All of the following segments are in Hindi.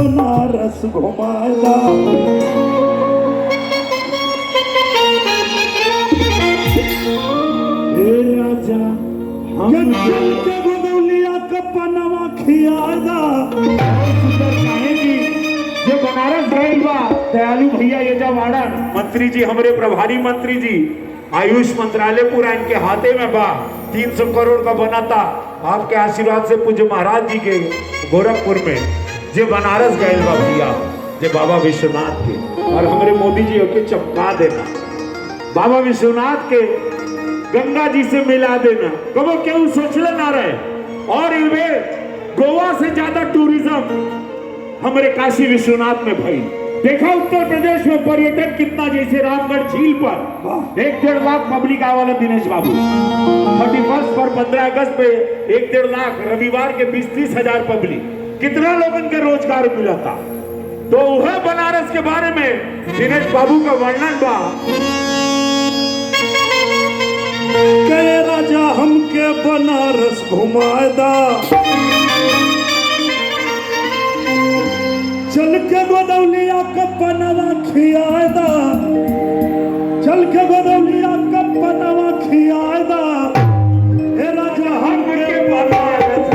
बनारस घुमाएगा। हे राजा हम चल के बदौलिया का पनवा खियाएगा। जो बनारस गए बा दयालु भैया ये जवाड़ा मंत्री जी, हमारे प्रभारी मंत्री जी, आयुष मंत्रालय पूरा इनके हाथे में बा। 300 करोड़ का बना था आपके आशीर्वाद से पूज्य महाराज जी के गोरखपुर में जे बनारस गए बा भैया, जे बाबा विश्वनाथ के, और हमारे मोदी जी होके चमका देना, बाबा विश्वनाथ के गंगा जी से मिला देना, कबो क्यों सोचले ना रहे। और इनमें गोवा से ज्यादा टूरिज्म हमारे काशी विश्वनाथ में भाई देखा। उत्तर प्रदेश में पर्यटन कितना, जैसे रामगढ़ झील पर 1-1.5 लाख पब्लिक आया वाला दिनेश बाबू। 31 पर 15 अगस्त पे 1-1.5 लाख, रविवार के 20-30 हजार पब्लिक, कितना लोगों के रोजगार मिला था। तो वह बनारस के बारे में दिनेश बाबू का वर्णन बा। कहे राजा हमके बनारस घुमाएदा, चल के गोदौलिया का पनवा खियाएदा, चल के गोदौलिया का पनवा खियाएदा। हे राजा हमके बनारस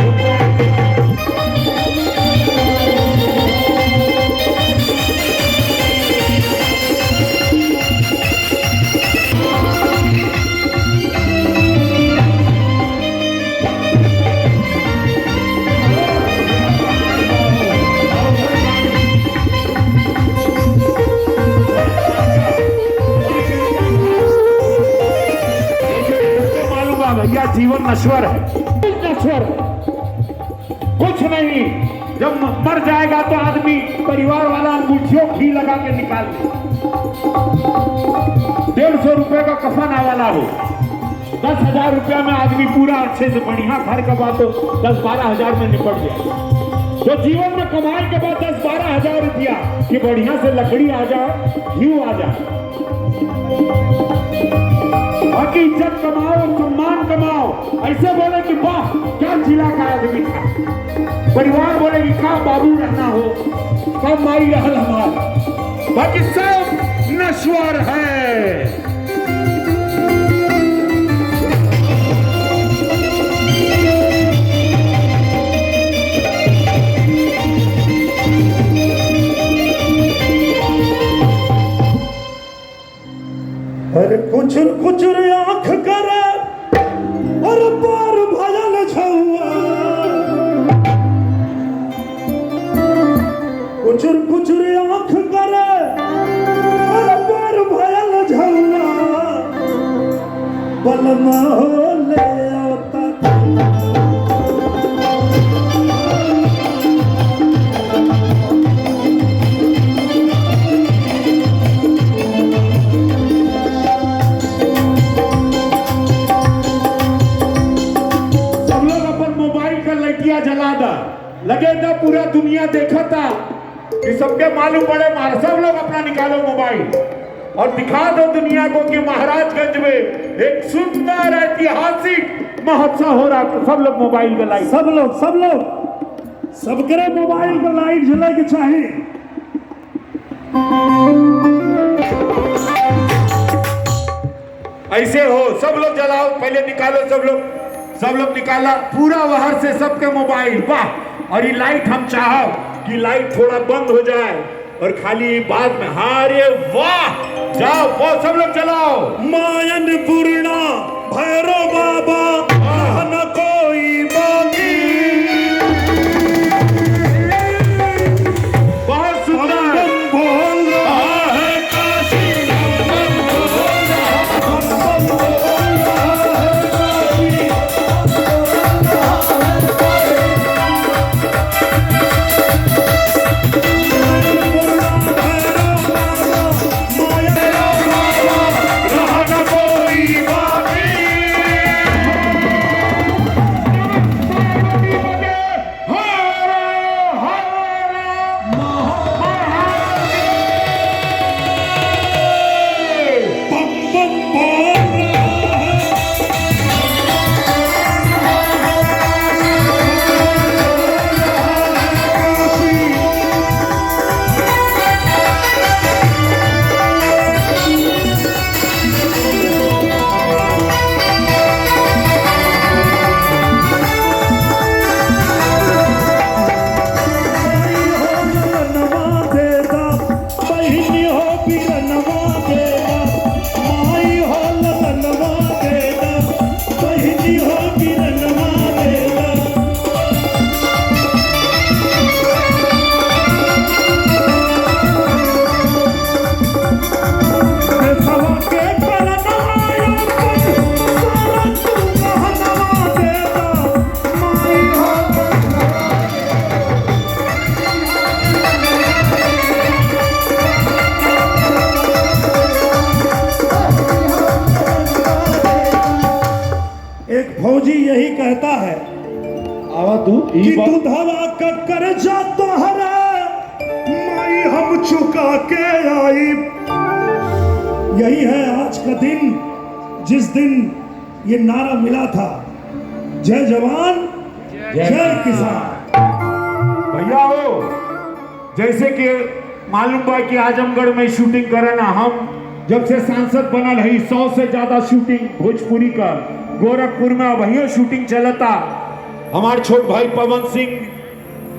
भैया जीवन नश्वर है, नश्वर कुछ नहीं। जब मर जाएगा तो आदमी परिवार वाला अंगूठियों घी लगा के निकाल दे। 150 रुपए का कफन आवाला हो, 10,000 रुपया में आदमी पूरा अच्छे से बढ़िया घर का बात हो 10-12 हजार में निपट जाए। तो जीवन में कमाई के बाद 10-12 हजार रुपया कि बढ़िया से लकड़ी आ जाए, घी आ जाए, बाकी इज्जत कमाओ, सम्मान कमाओ। ऐसे बोले कि वाह क्या जिला का आदमी था, परिवार बोले कि का बाबू रहना हो, कब माई रहल हमारा, बाकी सब नश्वर है। अरे कुचुर कुचुर आंख करे और पार भजल छुआ, कुचुर कुचुर आंख करे और पार भजल छुआ, बलमा हो ले आता। लगे था पूरा दुनिया देखा था कि सबके मालूम पड़े, सब लोग अपना निकालो मोबाइल और दिखा दो दुनिया को कि महाराजगंज में एक सुंदर ऐतिहासिक महोत्सव हो रहा है। सब लोग मोबाइल पे लाइट, सबके मोबाइल पे लाइट जला के चाहिए। ऐसे हो सब लोग जलाओ, पहले निकालो, सब लोग निकाला पूरा बाहर से सबके मोबाइल। वाह, और ये लाइट हम चाहो कि लाइट थोड़ा बंद हो जाए और खाली बाद में, हाँ रे वाह, जाओ वो सब लोग चलाओ। मायन पूर्णा भैरव बाबा न कोई बाकी, बहुत सुंदर बोल रहा है काशी, कहता है आवा तू कि ई बात दुधवा का कर्जा तोहरा माई हम चुका के आई। यही है आज का दिन, जिस दिन ये नारा मिला था, जय जवान जय किसान। भैया हो, जैसे कि मालूम बा कि आजमगढ़ में शूटिंग करे ना, हम जब से सांसद बनल है 100 से ज्यादा शूटिंग भोजपुरी का गोरखपुर में वही शूटिंग चलता। हमारे छोट भाई पवन सिंह,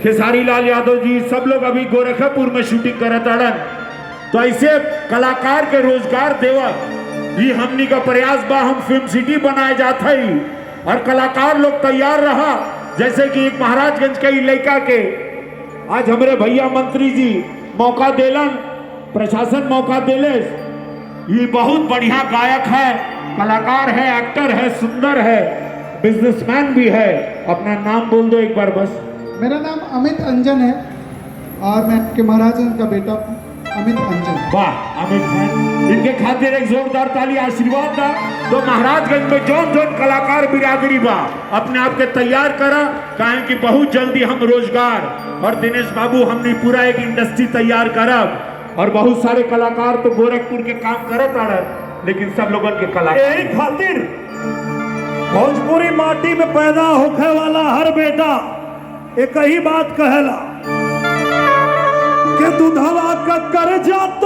खेसारी लाल यादव जी सब लोग अभी गोरखपुर में शूटिंग करत अड़न। तो ऐसे कलाकार के रोजगार देवत ये हमनी का प्रयास बा। हम फिल्म सिटी बनाए जात है और कलाकार लोग तैयार रहा। जैसे कि एक महाराजगंज के इलाका के आज हमारे भैया मंत्री जी मौका देलन, प्रशासन मौका देले। ये बहुत बढ़िया गायक है, कलाकार है, एक्टर है, सुंदर है, बिजनेसमैन भी है। अपना नाम बोल दो एक बार बस। मेरा नाम अमित अंजन है और मैं आपके महाराजगंज का बेटा हूँ, अमित अंजन। वाह अमित है, इनके खातिर एक जोरदार ताली आशीर्वाद दा। तो महाराजगंज में जौन जौन कलाकार बिरादरी बा अपने आप के तैयार करा, कहें कि बहुत जल्दी हम रोजगार और दिनेश बाबू हमने पूरा एक इंडस्ट्री तैयार करब। और बहुत सारे कलाकार तो गोरखपुर के काम करत आ रहे, लेकिन सब लोगों के कलाकार यही खातिर भोजपुरी माटी में पैदा होने वाला हर बेटा एक ही बात कहेला कि दुधवा का कर्जा तो